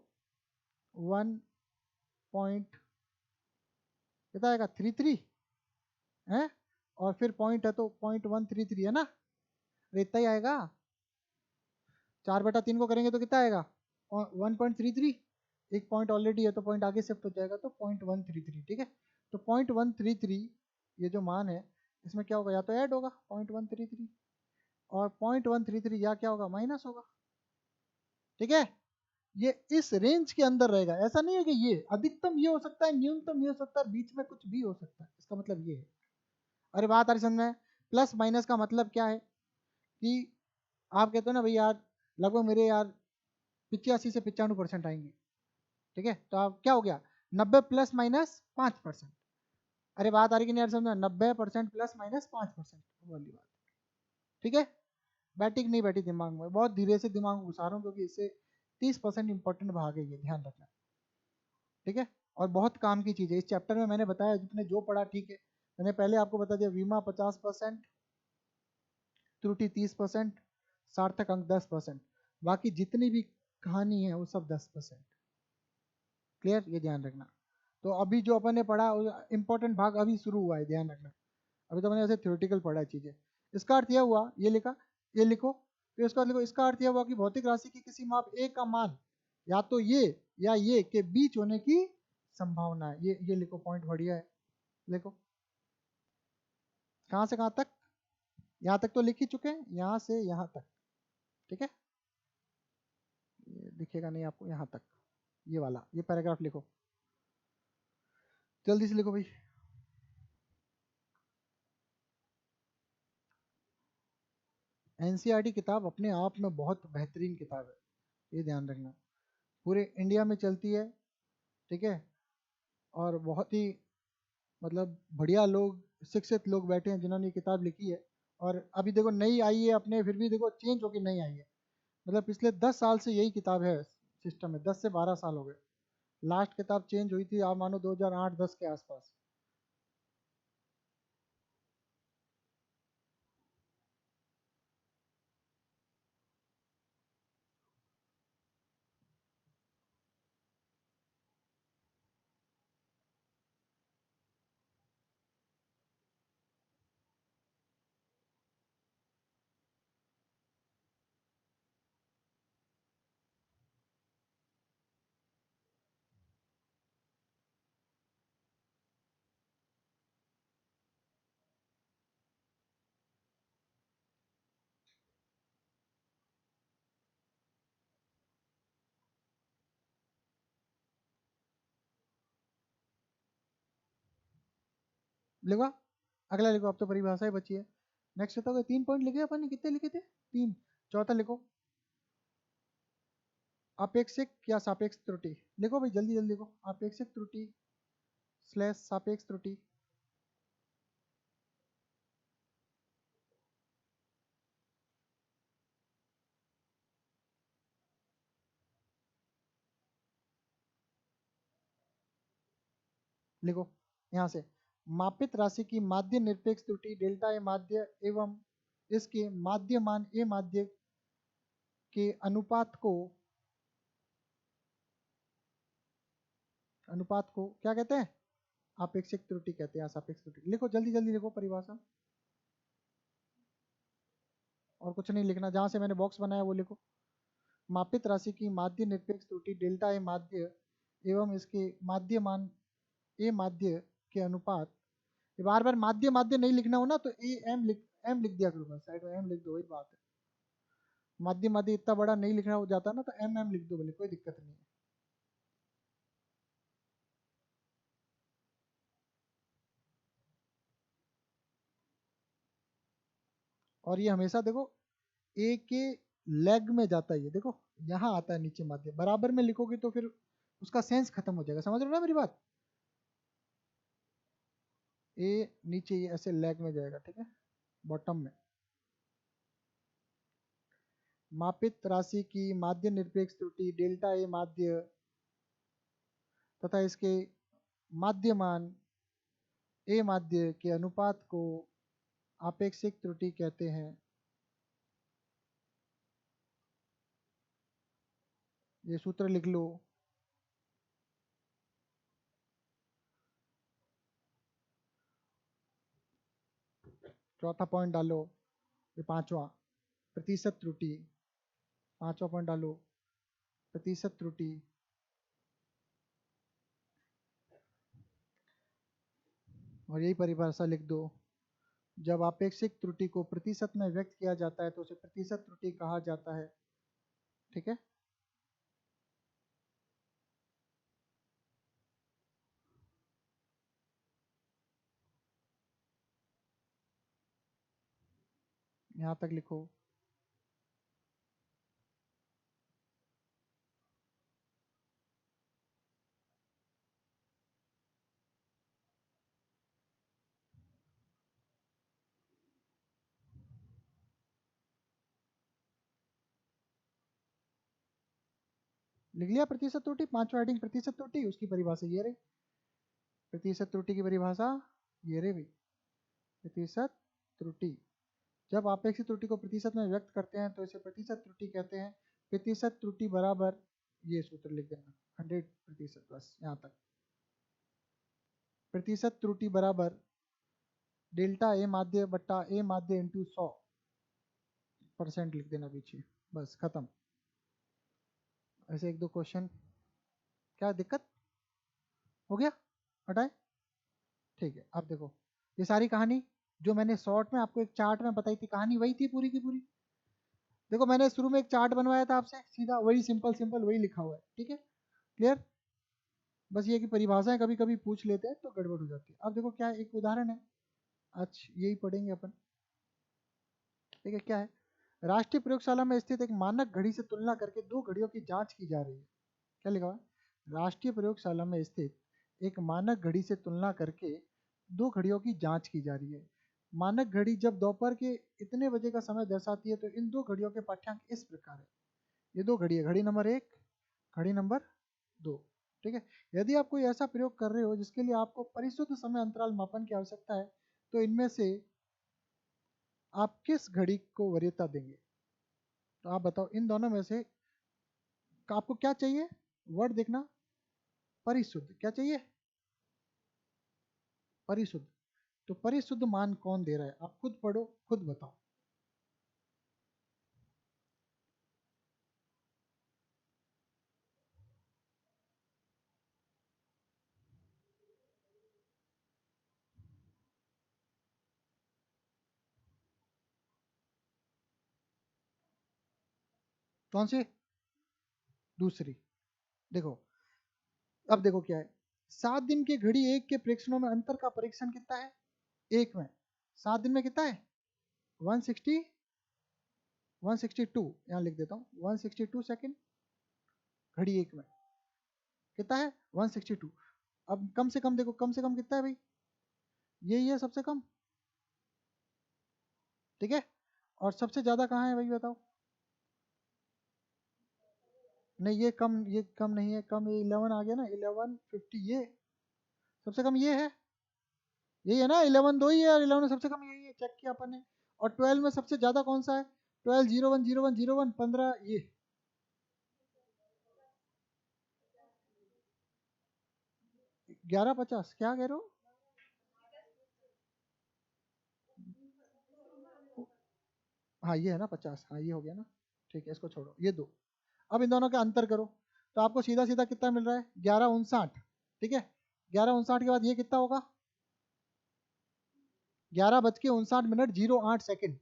1.4 कितना आएगा 33 है, और फिर पॉइंट है तो 0.133 है ना, इतना ही आएगा। 4/3 को करेंगे तो कितना आएगा 1.33, एक पॉइंट ऑलरेडी है तो पॉइंट आगे शिफ्ट हो जाएगा तो 0.133, ठीक है। तो 0.133 ये जो मान है इसमें क्या होगा, या तो ऐड होगा 0.133 और 0.133 या क्या होगा माइनस होगा, ठीक है। ये इस रेंज के अंदर रहेगा, ऐसा नहीं है कि ये अधिकतम ये हो सकता है, न्यूनतम ये हो सकता है, बीच में कुछ भी हो सकता है, इसका मतलब ये है। अरे बात आ रही समझ में। प्लस माइनस का मतलब क्या है कि आप कहते हो ना भाई यार लगभग मेरे यार 85 से 95% आएंगे, ठीक है, तो आप क्या हो गया 90 प्लस माइनस 5%। अरे बात आ रही कि नहीं यार समझना, 90% प्लस माइनस 5% वाली बात, ठीक है। बैठी कि नहीं बैठी दिमाग में, बहुत धीरे से दिमाग में घुसा रहा हूँ क्योंकि इससे 30% इंपॉर्टेंट भाग है ये, ध्यान रखना, ठीक है। और बहुत काम की चीज़ है, इस चैप्टर में मैंने बताया जितने जो पढ़ा ठीक है। मैंने पहले आपको बता दिया बीमा 50%, त्रुटि 30%, सार्थक अंक 10%, बाकी जितनी भी कहानी है वो सब 10%। क्लियर, ये ध्यान रखना। तो अभी जो अपन ने पढ़ा इंपॉर्टेंट भाग अभी शुरू हुआ है, ध्यान रखना। अभी तो मैंने ऐसे थ्योरेटिकल पढ़ा है चीज़ें। इसका अर्थ यह हुआ, ये लिखा, ये लिखो, फिर उसका लिखो, इसका अर्थ यह हुआ कि भौतिक राशि की किसी माप ए का मान या तो ये या ये के बीच होने की संभावना है। ये लिखो, पॉइंट बढ़िया है, लिखो। कहाँ से कहाँ तक, यहाँ तक तो लिख ही चुके हैं, यहाँ से यहाँ तक, ठीक है। ये दिखेगा नहीं आपको, यहाँ तक ये वाला, ये पैराग्राफ लिखो, जल्दी से लिखो भाई। एनसीईआरटी किताब अपने आप में बहुत बेहतरीन किताब है, ये ध्यान रखना। पूरे इंडिया में चलती है, ठीक है, और बहुत ही मतलब बढ़िया लोग, शिक्षित लोग बैठे हैं जिन्होंने ये किताब लिखी है। और अभी देखो नई आई है अपने, फिर भी देखो चेंज होकर नई आई है। मतलब पिछले 10 साल से यही किताब है सिस्टम में, 10 से 12 साल हो गए। लास्ट किताब चेंज हुई थी आप मानो 2008-10 के आसपास। लिखो, अगला लिखो, अब तो परिभाषाएं बची है। नेक्स्ट तो 3 पॉइंट लिखे अपन ने, कितने लिखे थे 3। चौथा लिखो, अपेक्षिक या सापेक्ष त्रुटि। लिखो भाई जल्दी जल्दी लिखो, अपेक्षिक त्रुटि स्लैश सापेक्ष त्रुटि। लिखो यहाँ से, मापित राशि की माध्य निरपेक्ष त्रुटि डेल्टा ए माध्य एवं इसके माध्य मान ए माध्य के अनुपात को क्या कहते हैं, आपेक्षिक त्रुटि कहते हैं, सापेक्ष त्रुटि। लिखो जल्दी जल्दी लिखो परिभाषा, और कुछ नहीं लिखना, जहां से मैंने बॉक्स बनाया वो लिखो। मापित राशि की माध्य निरपेक्ष त्रुटि डेल्टा ए माध्य एवं इसके माध्य मान ए माध्य के अनुपात। बार बार माध्य माध्य नहीं लिखना हो ना तो ए एम लिख दिया करो, साइड में एम लिख दो, वही बात है। माध्य माध्य इतना बड़ा नहीं लिखना हो जाता ना तो एम लिख दो बोले, कोई दिक्कत नहीं है। और ये हमेशा देखो ए के लेग में जाता है, ये देखो यहाँ आता है नीचे माध्य, बराबर में लिखोगे तो फिर उसका सेंस खत्म हो जाएगा, समझ रहे हो ना मेरी बात। ए नीचे ये ऐसे लेग में जाएगा, ठीक है, बॉटम में। मापित राशि की माध्य निरपेक्ष त्रुटि डेल्टा ए माध्य तथा इसके माध्य मान ए माध्य के अनुपात को आपेक्षिक त्रुटि कहते हैं। ये सूत्र लिख लो। चौथा पॉइंट डालो, ये पांचवा प्रतिशत त्रुटि, पांचवा पॉइंट डालो प्रतिशत त्रुटि, और यही परिभाषा लिख दो। जब अपेक्षित त्रुटि को प्रतिशत में व्यक्त किया जाता है तो उसे प्रतिशत त्रुटि कहा जाता है। ठीक है, यहां तक लिखो। लिख लिया प्रतिशत त्रुटि, पांचवा हेडिंग प्रतिशत त्रुटि, उसकी परिभाषा ये रही। प्रतिशत त्रुटि की परिभाषा ये रही भाई, प्रतिशत त्रुटि। जब अपेक्षित त्रुटि को प्रतिशत में व्यक्त करते हैं तो इसे प्रतिशत त्रुटि कहते हैं। प्रतिशत त्रुटि बराबर, ये सूत्र लिख देना 100%, बस यहाँ तक। प्रतिशत त्रुटि बराबर डेल्टा ए माध्य बट्टा ए माध्य इंटू 100% लिख देना पीछे, बस खत्म। ऐसे एक दो क्वेश्चन, क्या दिक्कत हो गया, हटाए। ठीक है, अब देखो ये सारी कहानी जो मैंने शॉर्ट में आपको एक चार्ट में बताई थी, कहानी वही थी पूरी की पूरी। देखो मैंने शुरू में एक चार्ट बनवाया था आपसे, सीधा वही सिंपल सिंपल वही लिखा हुआ है। ठीक है, क्लियर। बस ये कि परिभाषाएं कभी कभी पूछ लेते हैं तो गड़बड़ हो जाती है। अब देखो क्या है, एक उदाहरण है, आज यही पढ़ेंगे अपन। ठीक है, क्या है, राष्ट्रीय प्रयोगशाला में स्थित एक मानक घड़ी से तुलना करके दो घड़ियों की जांच की जा रही है। क्या लिखा हुआ है, राष्ट्रीय प्रयोगशाला में स्थित एक मानक घड़ी से तुलना करके दो घड़ियों की जांच की जा रही है। मानक घड़ी जब दोपहर के इतने बजे का समय दर्शाती है तो इन दो घड़ियों के पाठ्यांक इस प्रकार है। ये दो घड़ी है, घड़ी नंबर 1, घड़ी नंबर 2। ठीक है, यदि आप कोई ऐसा प्रयोग कर रहे हो जिसके लिए आपको परिशुद्ध समय अंतराल मापन की आवश्यकता है तो इनमें से आप किस घड़ी को वरीयता देंगे। तो आप बताओ इन दोनों में से आपको क्या चाहिए, वर्ड देखना, परिशुद्ध। क्या चाहिए, परिशुद्ध। तो परिशुद्ध मान कौन दे रहा है, आप खुद पढ़ो, खुद बताओ। कौन सी, दूसरी। देखो अब देखो क्या है, 7 दिन की घड़ी एक के प्रेक्षणों में अंतर का परीक्षण कितना है, एक में 7 दिन में कितना है, 160 162, यहाँ लिख देता हूँ 162 सेकेंड, घड़ी एक में कितना है 162। अब कम से कम देखो, कम से कम कितना है भाई, यही है सबसे कम। ठीक है, और सबसे ज्यादा कहाँ है भाई बताओ। नहीं ये कम, ये कम नहीं है, कम ये 11 आ गया ना, 1150, ये सबसे कम ये है, यही है ना, 11 दो ही है और 11 में सबसे कम यही है, चेक किया अपन ने। और 12 में सबसे ज्यादा कौन सा है, 12 01 01 01 15, ये 1150, क्या कह रहे हो। हाँ ये है ना 50, हाँ ये हो गया ना। ठीक है, इसको छोड़ो, ये दो। अब इन दोनों का अंतर करो तो आपको सीधा सीधा कितना मिल रहा है, 1159। ठीक है, 1159 के बाद ये कितना होगा, 11:59:08।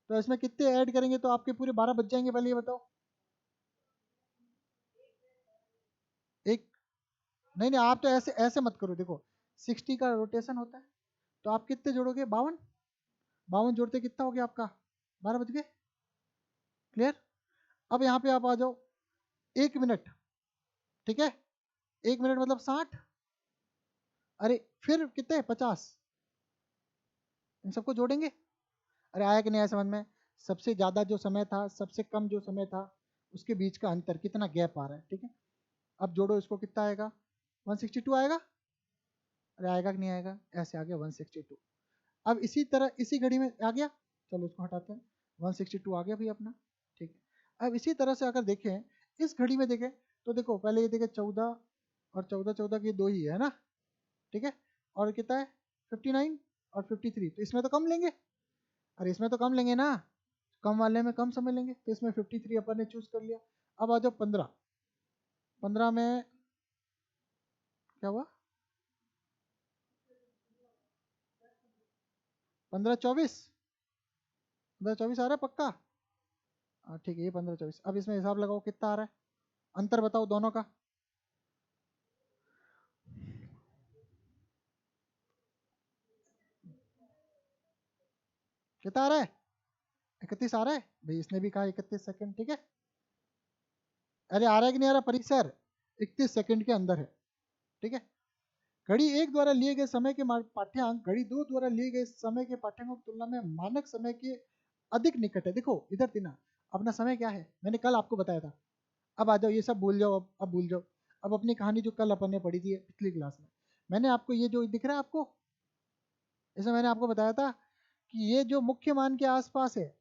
तो इसमें कितने ऐड करेंगे तो आपके पूरे 12 बच जाएंगे, पहले ये बताओ। एक, नहीं नहीं आप तो ऐसे ऐसे मत करो, देखो 60 का रोटेशन होता है, तो आप कितने जोड़ोगे, 52, 52 जोड़ते कितना हो गया आपका, 12 बज गए। क्लियर। अब यहाँ पे आप आ जाओ, 1 मिनट। ठीक है, 1 मिनट मतलब 60, अरे फिर कितने 50, इन सबको जोड़ेंगे। अरे आया कि नहीं आया समझ में। सबसे ज़्यादा जो समय था, सबसे कम जो समय था, उसके बीच का अंतर कितना गैप आ रहा है। ठीक है, अब जोड़ो इसको, कितना आएगा, 162 आएगा। अरे आएगा कि नहीं आएगा, ऐसे आ गया 162। अब इसी तरह इसी घड़ी में आ गया, चलो उसको हटाते हैं, 162 आ गया भाई अपना। ठीक है, अब इसी तरह से अगर देखें इस घड़ी में देखें तो देखो पहले ये देखें 14 और 14 14 की दो ही है ना। ठीक है, और कितना है 59 और 53, तो इसमें तो कम लेंगे, और इसमें तो कम लेंगे ना, कम वाले में कम समय लेंगे, तो इसमें 53 अपन ने चूज कर लिया। अब आ जाओ 15, 15 में क्या हुआ, 15 24, 15 24 आ रहा है पक्का? हाँ ठीक है, ये 15 24। अब इसमें हिसाब लगाओ कितना आ रहा है, अंतर बताओ दोनों का। कितना आ रहा है, 31 आ रहा है भाई, इसने भी कहा 31 सेकंड, ठीक है। अरे आ रहा है कि नहीं आ रहा परिसर, 31 सेकंड के अंदर है, ठीक है। घड़ी एक द्वारा लिए गए समय के पाठ्यांक घड़ी दो द्वारा लिए गए समय के पाठ्यांकों की तुलना में मानक समय के अधिक निकट है। देखो इधर तीना, अपना समय क्या है, मैंने कल आपको बताया था। अब आ जाओ, ये सब भूल जाओ, अब भूल जाओ। अब अपनी कहानी जो कल अपन ने पढ़ी थी पिछली क्लास में, मैंने आपको ये जो दिख रहा है आपको, इसमें मैंने आपको बताया था कि ये जो मुख्य मान के आसपास है,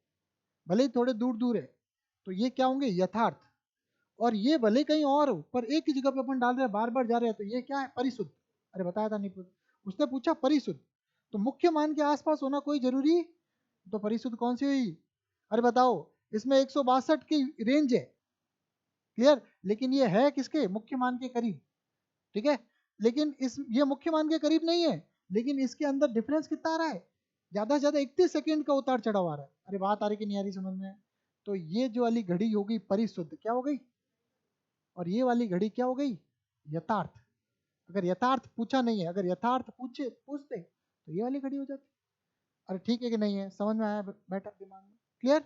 भले ही थोड़े दूर दूर है, तो ये क्या होंगे, यथार्थ। और ये भले कहीं और हो, पर एक ही जगह पे अपन डाल रहे हैं, बार बार जा रहे हैं, तो ये क्या है, परिशुद्ध। अरे बताया था नहीं, उसने पूछा परिशुद्ध, तो मुख्य मान के आसपास होना कोई जरूरी, तो परिशुद्ध कौन सी हुई? अरे बताओ, इसमें 162 की रेंज है, क्लियर, लेकिन ये है किसके, मुख्य मान के करीब, ठीक है। लेकिन इस ये मुख्य मान के करीब नहीं है, लेकिन इसके अंदर डिफरेंस कितना आ रहा है, ज्यादा से ज्यादा 31 सेकंड का उतार चढ़ाव आ रहा है। अरे बात आ रही कि नहीं आ रही समझ में? तो ये जो वाली घड़ी होगी परिशुद्ध, क्या हो गई, और ये वाली घड़ी क्या हो गई, यथार्थ। अगर यथार्थ पूछा नहीं है, अगर यथार्थ पूछते तो ये वाली घड़ी हो जाती। अरे ठीक है कि नहीं है, समझ में आया, बैठा दिमाग में, क्लियर।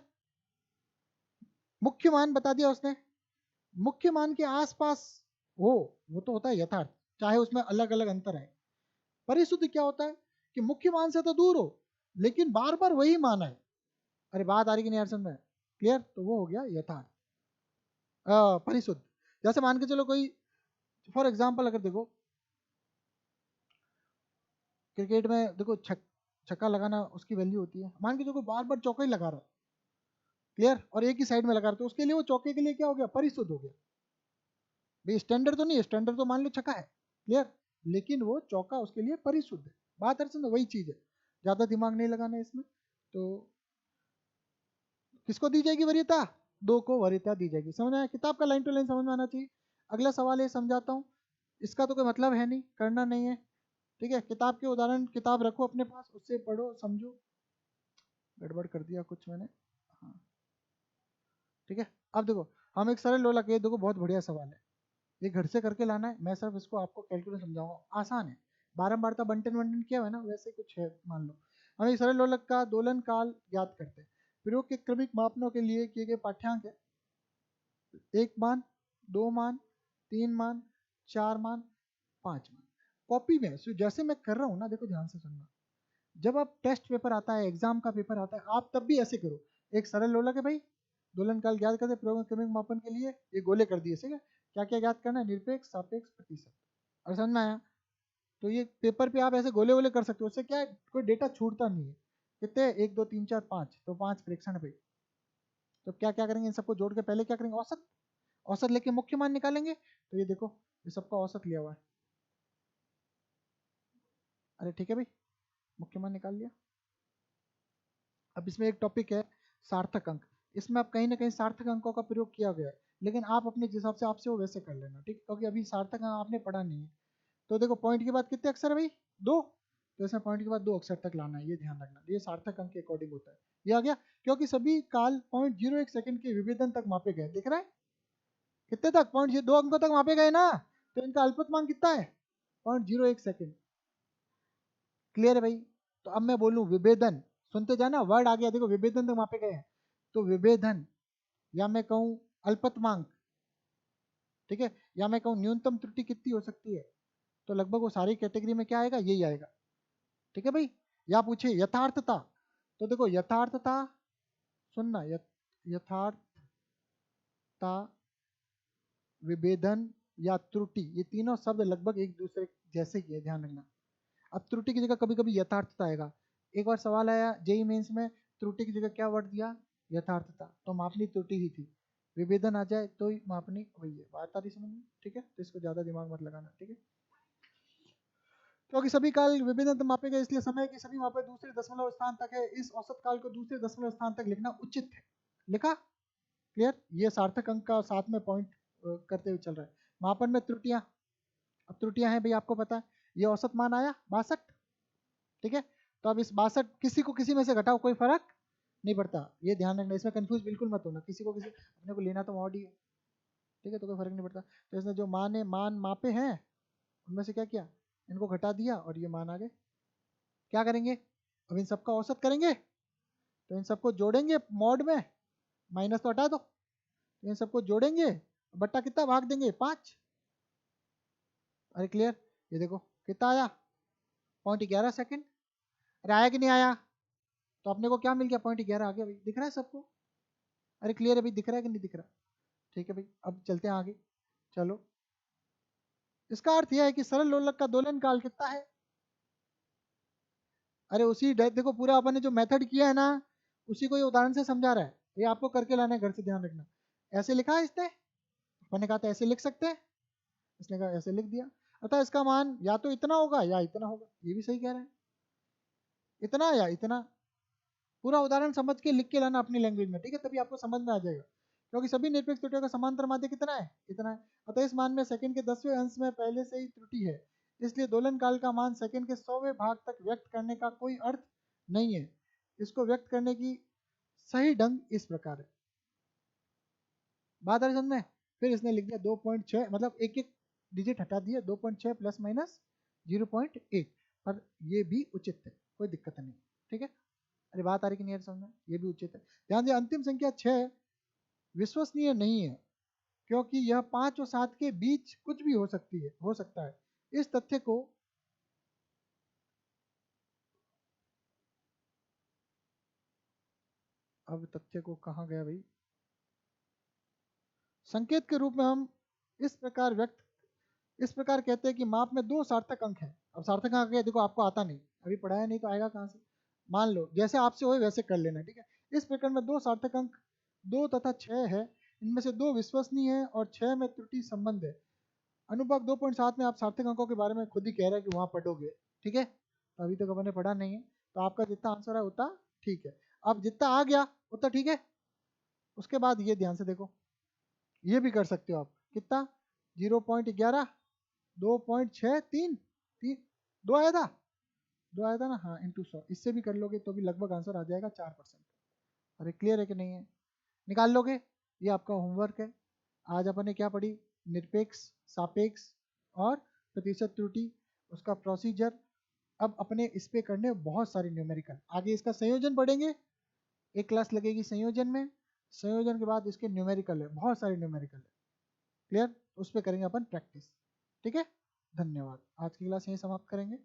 मुख्य मान बता दिया उसने, मुख्य मान के आसपास हो, वो तो होता है यथार्थ, चाहे उसमें अलग अलग अंतर है। परिशुद्ध क्या होता है कि मुख्य मान से तो दूर हो, लेकिन बार बार वही मान है। अरे बात आ रही कि नहीं यार समझ में, क्लियर, तो वो हो गया यथार्थ, परिशुद्ध। जैसे मान के चलो कोई, फॉर एग्जाम्पल अगर देखो क्रिकेट में, देखो छक्का लगाना उसकी वैल्यू होती है, मान के जो कोई बार बार चौका ही लगा रहा है, क्लियर, और एक ही साइड में लगा रहा है, तो उसके लिए वो चौके के लिए क्या हो गया, परिशुद्ध हो गया। भाई स्टैंडर्ड तो नहीं है, स्टैंडर्ड तो मान लो छक्का है, क्लियर, लेकिन वो चौका उसके लिए परिशुद्ध है। बात है वही चीज है, ज्यादा दिमाग नहीं लगाना है इसमें। तो किसको दी जाएगी वरीयता, दो को वरीयता दी जाएगी। समझ आया, किताब का लाइन टू लाइन समझ में आना चाहिए। अगला सवाल ये समझाता हूँ, इसका तो कोई मतलब है नहीं, करना नहीं है, ठीक है। किताब के उदाहरण किताब रखो अपने पास, उससे पढ़ो समझो। गड़बड़ कर दिया कुछ मैंने, हाँ ठीक है। अब देखो हम एक सरल लोला के, देखो बहुत बढ़िया सवाल है, ये घर से करके लाना है, मैं सिर्फ इसको आपको कैलकुलेट समझाऊंगा, आसान है, बारंबारता बंटन वंटन किया हुआ है ना, वैसे कुछ है। मान लो हम एक सरल लोलक का दोलन काल ज्ञात करते हैं। प्रयोग के क्रमिक मापनों के लिए किए गए पाठ्यांक है, 1 मान, 2 मान, 3 मान, 4 मान, 5 मान। कॉपी में जैसे मैं कर रहा हूँ ना, देखो ध्यान से सुनना, जब आप टेस्ट पेपर आता है, एग्जाम का पेपर आता है, आप तब भी ऐसे करो। एक सरल लोलक है भाई, दोलन काल ज्ञात करते, प्रयोग में क्रमिक मापन के लिए ये गोले कर दिए, ठीक है। क्या क्या ज्ञात करना है, निरपेक्ष, सापेक्ष, प्रतिशत, और समझ में आया। तो ये पेपर पे आप ऐसे गोले गोले कर सकते हो, उससे क्या है, कोई डेटा छूटता नहीं है। कितने, 1 2 3 4 5, तो 5 प्रेक्षण है भाई। तो क्या क्या करेंगे, इन सबको जोड़ के पहले क्या करेंगे, औसत, औसत लेके मुख्य मान निकालेंगे। तो ये देखो, ये सबका औसत लिया हुआ है। अरे ठीक है भाई, मुख्य मान निकाल लिया। अब इसमें एक टॉपिक है सार्थक अंक, इसमें आप कहीं ना कहीं सार्थक अंकों का प्रयोग किया गया है, लेकिन आप अपने हिसाब से आपसे वो वैसे कर लेना, ठीक, क्योंकि अभी सार्थक अंक आपने पढ़ा नहीं है। तो देखो पॉइंट के बाद कितने अक्षर है भाई, 2, तो इसमें पॉइंट के बाद 2 अक्षर तक लाना है, ये ध्यान रखना, ये सार्थक अंक के अकॉर्डिंग होता है। ये आ गया, क्योंकि सभी काल 0.01 सेकंड के विभेदन तक मापे गए, दिख रहा है कितने तक, 0.2 अंकों तक मापे गए ना, तो इनका अल्पतमांक कितना है, 0.01 सेकंड, क्लियर है भाई। तो अब मैं बोलूं विभेदन, सुनते जाना, वर्ड आ गया, देखो विभेदन तक मापे गए हैं, तो विभेदन, या मैं कहूं अल्पतमांक, ठीक है, या मैं कहूं न्यूनतम त्रुटि कितनी हो सकती है, तो लगभग वो सारी कैटेगरी में क्या आएगा, यही आएगा, ठीक है भाई। या पूछे यथार्थता, तो देखो यथार्थता, सुनना, यथार्थता, विभेदन या त्रुटि, ये तीनों शब्द लगभग एक दूसरे जैसे ही है, ध्यान रखना। अब त्रुटि की जगह कभी कभी यथार्थता आएगा। एक बार सवाल आया जेई मेंस में, त्रुटि की जगह क्या वर्ड दिया, यथार्थता, तो मापनी त्रुटि ही थी। विभेदन आ जाए तो ही मापनी वही है। बात आ रही समझ में, ठीक है, तो इसको ज्यादा दिमाग मत लगाना, ठीक है। क्योंकि सभी काल विभिन्न मापे गए इसलिए समय की सभी मापे दूसरे दशमलव स्थान तक है, इस औसत काल को दूसरे दशमलव स्थान तक लिखना उचित है। लिखा? क्लियर? ये सार्थक अंक का साथ में पॉइंट करते हुए चल रहा है। मापन में त्रुटियां, अब त्रुटियां हैं भाई आपको पता है, ये औसत मान आया 62, ठीक है। तो अब इस 62 किसी को किसी में से घटाओ कोई फर्क नहीं पड़ता, ये ध्यान रखना, इसमें कंफ्यूज बिल्कुल मत होना, किसी को किसी अपने को लेना तो मॉड ही है, ठीक है, तो कोई फर्क नहीं पड़ता। तो इसने जो मान मापे हैं उनमें से क्या किया, इनको घटा दिया और ये मान आ गए। क्या करेंगे, अब इन सबका औसत करेंगे, तो इन सबको जोड़ेंगे मॉड में, माइनस तो हटा दो, इन सबको जोड़ेंगे, बट्टा कितना भाग देंगे 5। अरे क्लियर, ये देखो कितना आया 0.11 सेकेंड। अरे आया कि नहीं आया, तो अपने को क्या मिल गया 0.11 आ गया भाई, दिख रहा है सबको? अरे क्लियर है भाई, दिख रहा है कि नहीं दिख रहा? ठीक है भाई, अब चलते हैं आगे। चलो, इसका अर्थ यह है कि सरल लोलक का दोलन काल कितना है। अरे उसी देखो पूरा अपन ने जो मेथड किया है ना, उसी को ये उदाहरण से समझा रहा है, ये आपको करके लाना है घर से, ध्यान रखना। ऐसे लिखा है इसने, अपन ने कहा था ऐसे लिख सकते हैं, इसने कहा ऐसे लिख दिया, अतः इसका मान या तो इतना होगा या इतना होगा, ये भी सही कह रहे हैं, इतना या इतना। पूरा उदाहरण समझ के लिख के लाना अपनी लैंग्वेज में, ठीक है, तभी आपको समझ में आ जाएगा। क्योंकि सभी निरपेक्ष त्रुटियों का समांतर माध्य कितना है, इतना है। अतः इस मान में सेकंड के 10वें अंश में पहले से ही त्रुटि है, इसलिए दोलन काल का मान सेकंड के 100वें भाग तक व्यक्त करने का कोई अर्थ नहीं है। इसको व्यक्त करने की सही ढंग इस प्रकार है। बात आ रही समझ में? फिर इसने लिख दिया 2.6, मतलब एक एक डिजिट हटा दिया, 2.6 प्लस माइनस 0.8, पर ये भी उचित है, कोई दिक्कत नहीं, ठीक है। अरे बात आ रही कि नहीं समझ में? ये भी उचित है। ध्यान दें, अंतिम संख्या 6 विश्वसनीय नहीं है, क्योंकि यह 5 और 7 के बीच कुछ भी हो सकती है, हो सकता है। इस तथ्य को अब तथ्य को कहाँ गया भाई, संकेत के रूप में हम इस प्रकार कहते हैं कि माप में 2 सार्थक अंक हैं। अब सार्थक अंक है, देखो आपको आता नहीं, अभी पढ़ाया नहीं तो आएगा कहाँ से। मान लो जैसे आपसे हो वैसे कर लेना, ठीक है। इस प्रकार में 2 सार्थक अंक 2 तथा 6 है, इनमें से 2 विश्वसनीय है और 6 में त्रुटि संबंध है। अनुभाग 2.7 में आप सार्थक अंकों के बारे में खुद ही कह रहे हैं कि वहां पढ़ोगे, ठीक है, तो अभी तक अपने पढ़ा नहीं है, तो आपका जितना आंसर है उतना ठीक है। अब जितना आ गया उतना ठीक है। उसके बाद ये ध्यान से देखो, ये भी कर सकते हो आप, कितना 0.11 2.63 दो आया था, दो आया था ना, हाँ, इंटू 100, इससे भी कर लोगे तो भी लगभग आंसर आ जाएगा 4%। अरे क्लियर है कि नहीं है, निकाल लोगे, ये आपका होमवर्क है। आज अपन ने क्या पढ़ी, निरपेक्ष, सापेक्ष और प्रतिशत त्रुटि, उसका प्रोसीजर। अब अपने इस पे करने बहुत सारी न्यूमेरिकल, आगे इसका संयोजन पढ़ेंगे, एक क्लास लगेगी संयोजन में, संयोजन के बाद इसके न्यूमेरिकल है, बहुत सारे न्यूमेरिकल है, क्लियर, उस पर करेंगे अपन प्रैक्टिस, ठीक है। धन्यवाद, आज की क्लास यहीं समाप्त करेंगे।